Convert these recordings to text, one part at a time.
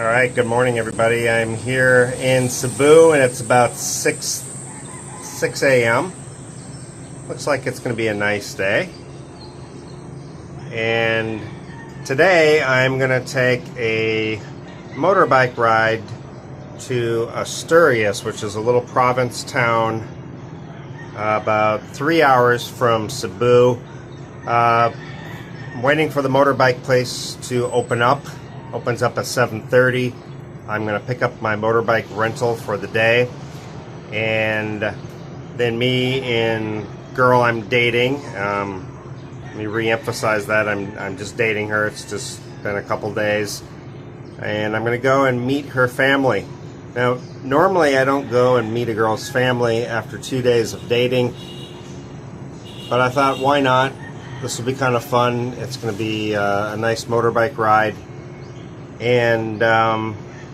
Alright, good morning everybody. I'm here in Cebu and it's about 6 a.m. Looks like it's going to be a nice day. And today I'm going to take a motorbike ride to Asturias, which is a little province town about 3 hours from Cebu. I'm waiting for the motorbike place to open up. Opens up at 7:30. I'm going to pick up my motorbike rental for the day, and then me and girl I'm dating, let me re-emphasize that I'm just dating her. It's just been a couple days, and I'm going to go and meet her family. Now normally I don't go and meet a girl's family after 2 days of dating, but I thought, why not? This will be kind of fun. It's going to be a nice motorbike ride. And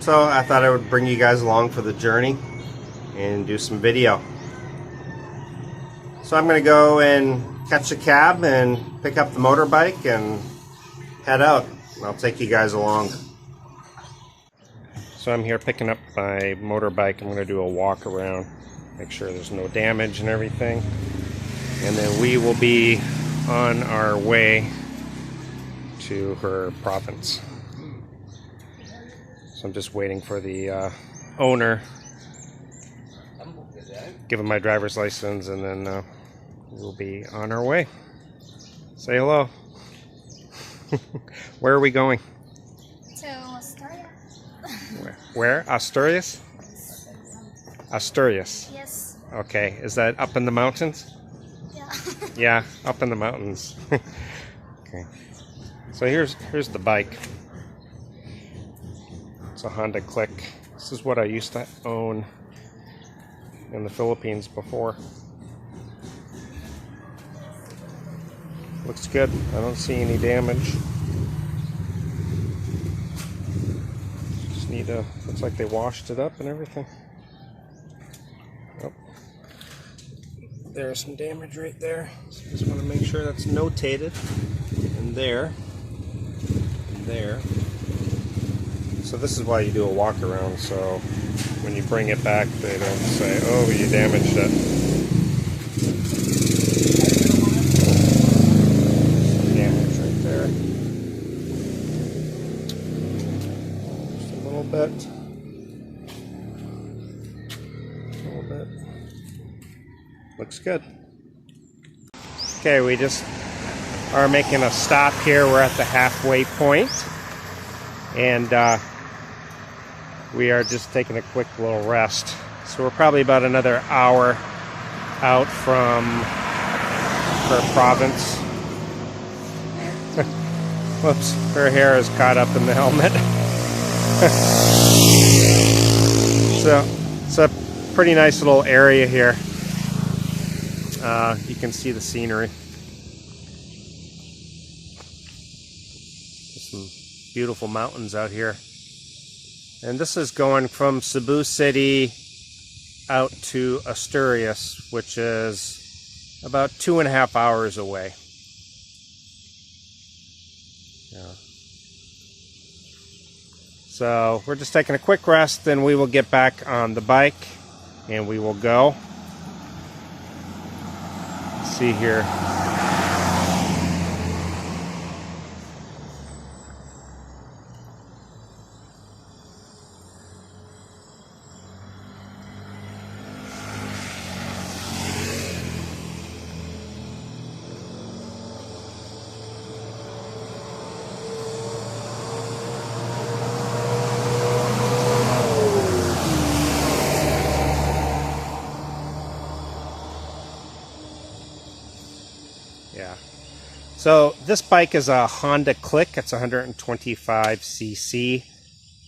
so I thought I would bring you guys along for the journey and do some video. So I'm going to go and catch a cab and pick up the motorbike and head out. I'll take you guys along. So I'm here picking up my motorbike. I'm going to do a walk around, make sure there's no damage and everything. And then we will be on our way to her province. So I'm just waiting for the owner, give him my driver's license, and then we'll be on our way. Say hello. Where are we going? To Asturias. Where? Asturias? Asturias. Yes. Okay. Is that up in the mountains? Yeah. Yeah, up in the mountains. Okay. So here's the bike. It's a Honda Click. This is what I used to own in the Philippines before. Looks good. I don't see any damage. Just need to, looks like they washed it up and everything. Oh, there's some damage right there. So just want to make sure that's notated. And there. And there. So this is why you do a walk around, so when you bring it back they don't say, oh, you damaged it. Damage right there. Just a little bit. A little bit. Looks good. Okay, we just are making a stop here. We're at the halfway point. And we are just taking a quick little rest. So we're probably about another hour out from her province. Whoops, her hair is caught up in the helmet. So it's a pretty nice little area here. You can see the scenery. Some beautiful mountains out here. And this is going from Cebu City out to Asturias, which is about 2.5 hours away. Yeah. So we're just taking a quick rest, then we will get back on the bike and we will go. Let's see here. Yeah. So this bike is a Honda Click. It's 125cc.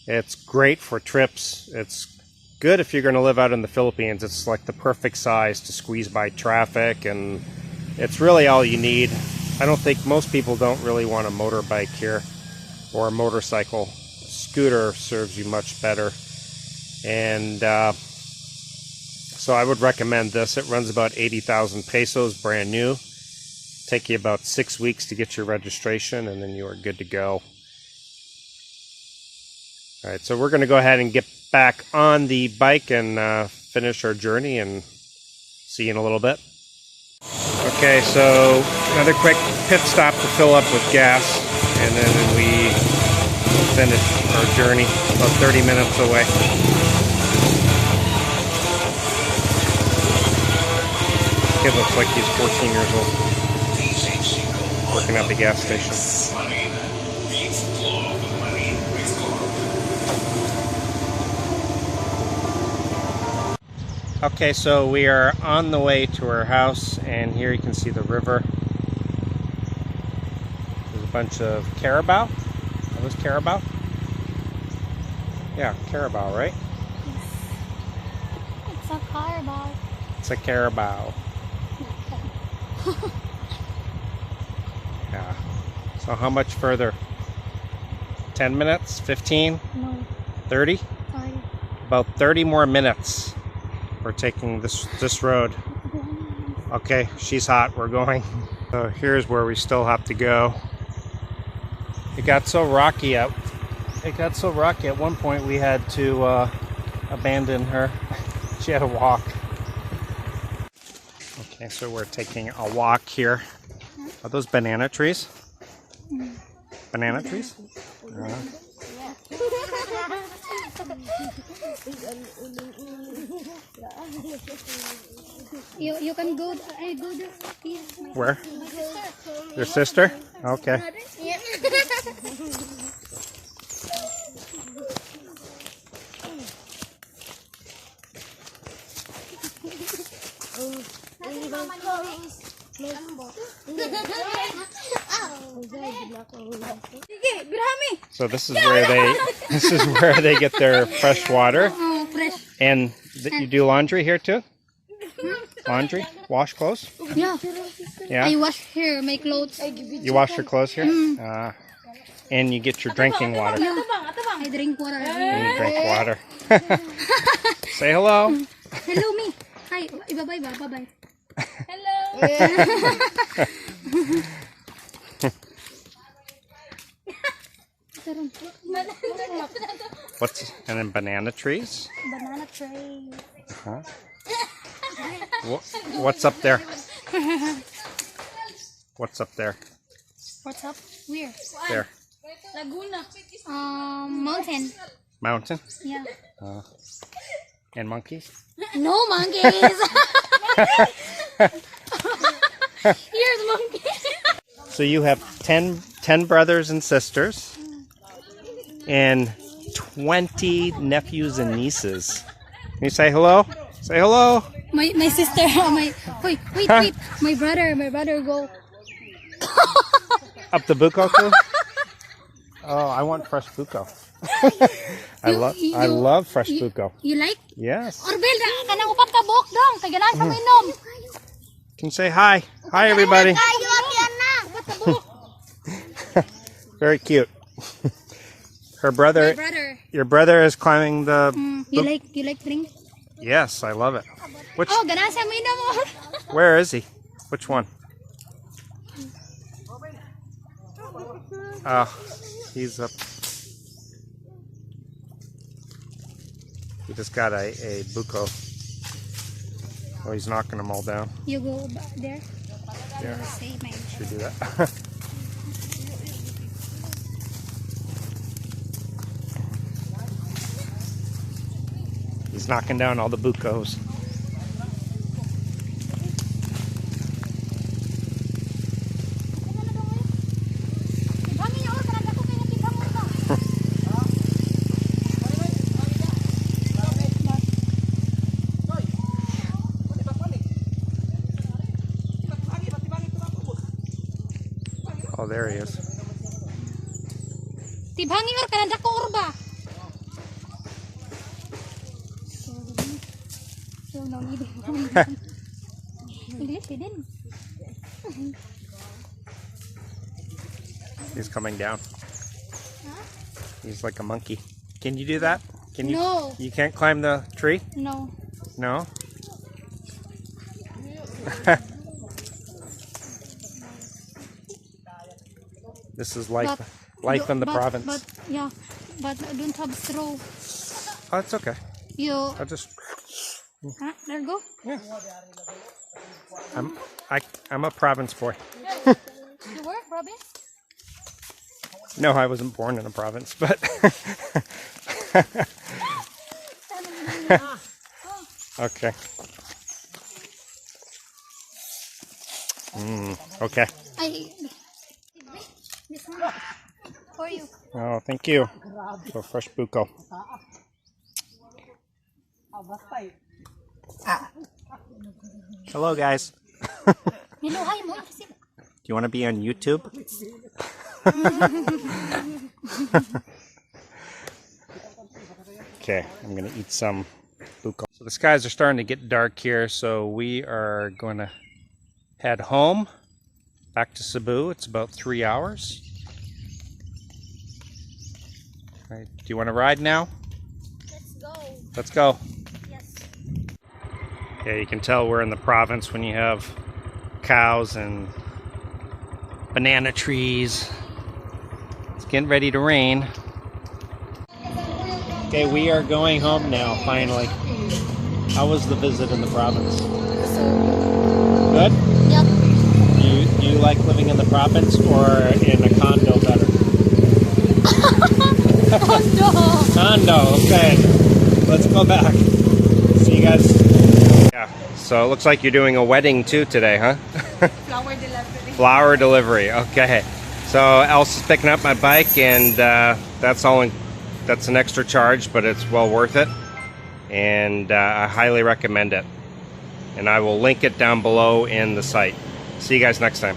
It's great for trips. It's good if you're going to live out in the Philippines. It's like the perfect size to squeeze by traffic, and it's really all you need. I don't think most people don't really want a motorbike here or a motorcycle. A scooter serves you much better. And so I would recommend this. It runs about 80,000 pesos, brand new. Take you about 6 weeks to get your registration, and then you are good to go. All right, so we're going to go ahead and get back on the bike and finish our journey and see you in a little bit. Okay, so another quick pit stop to fill up with gas, and then we finish our journey, about 30 minutes away. Kid looks like he's 14 years old, working at the gas station. Okay, so we are on the way to our house, and here you can see the river. There's a bunch of carabao. Are those carabao? Yeah, carabao, right? It's a carabao. It's a carabao. Yeah. So how much further? 10 minutes? 15? No. 30? 30. About 30 more minutes. We're taking this road. Okay, she's hot. We're going. So here's where we still have to go. It got so rocky at one point we had to abandon her. She had to walk. Okay, so we're taking a walk here. Are those banana trees? Banana trees? You can go. I go there. Where? My sister. Your sister? Okay. Yeah. So this is where they get their fresh water. Oh, fresh. And you do laundry here too? Laundry? Wash clothes? Yeah. Yeah? I wash here, my clothes. You wash your clothes here? And you get your drinking water. Yeah. I drink water. And you drink water. Say hello. Hello, me. Hi. Bye-bye. Bye-bye. Hello. And then banana trees? Banana tree. Uh-huh. What's up there? What's up there? What's up? Where? There. Laguna. Mountain. Mountain? Yeah. And monkeys? No monkeys. Here's monkeys. So you have 10 brothers and sisters and 20 nephews and nieces. Can you say hello? Say hello. My sister. Wait. My brother go. Up the buko too? Oh, I want fresh buko. I love fresh buko. You like? Yes. Orbel, kanang upat ka buhok dong. Tagalan sa minom. Can you say hi? Hi everybody. Very cute. Her brother. My brother. Your brother is climbing the. You like drink? Yes, I love it. Which? Oh, ganan sa minom. Where is he? Which one? Oh, he's up. He just got a buko. Oh, he's knocking them all down. You go there. Yeah. Say my. Should do that. He's knocking down all the bukos. Oh, there he is. Tibhangi or kanan dako urba. English didn't. He's coming down. Huh? He's like a monkey. Can you do that? Can you? No. You can't climb the tree? No. No? This is life in the province. But yeah, but I don't have straw. Oh, it's okay. You, I'll just. there you go. Yeah. I'm a province boy. You were, Robin? No, I wasn't born in a province, but. Okay. Okay. This one for you. Oh, thank you. So fresh buko. Hello, guys. Hello, hi mo. Do you want to be on YouTube? Okay, I'm gonna eat some buko. So the skies are starting to get dark here, so we are going to head home, back to Cebu. It's about 3 hours. All right, do you want to ride now? Let's go. Let's go. Yes. Yeah, you can tell we're in the province when you have cows and banana trees. It's getting ready to rain. Okay, we are going home now, finally. How was the visit in the province? Good? Yep. Do you like living in the province or in a condo better? Condo, okay. Let's go back. See you guys. Yeah, so it looks like you're doing a wedding too today, huh? Flower delivery. Flower delivery, okay. So Elsa's picking up my bike, and that's an extra charge, but it's well worth it. And I highly recommend it. And I will link it down below in the site. See you guys next time.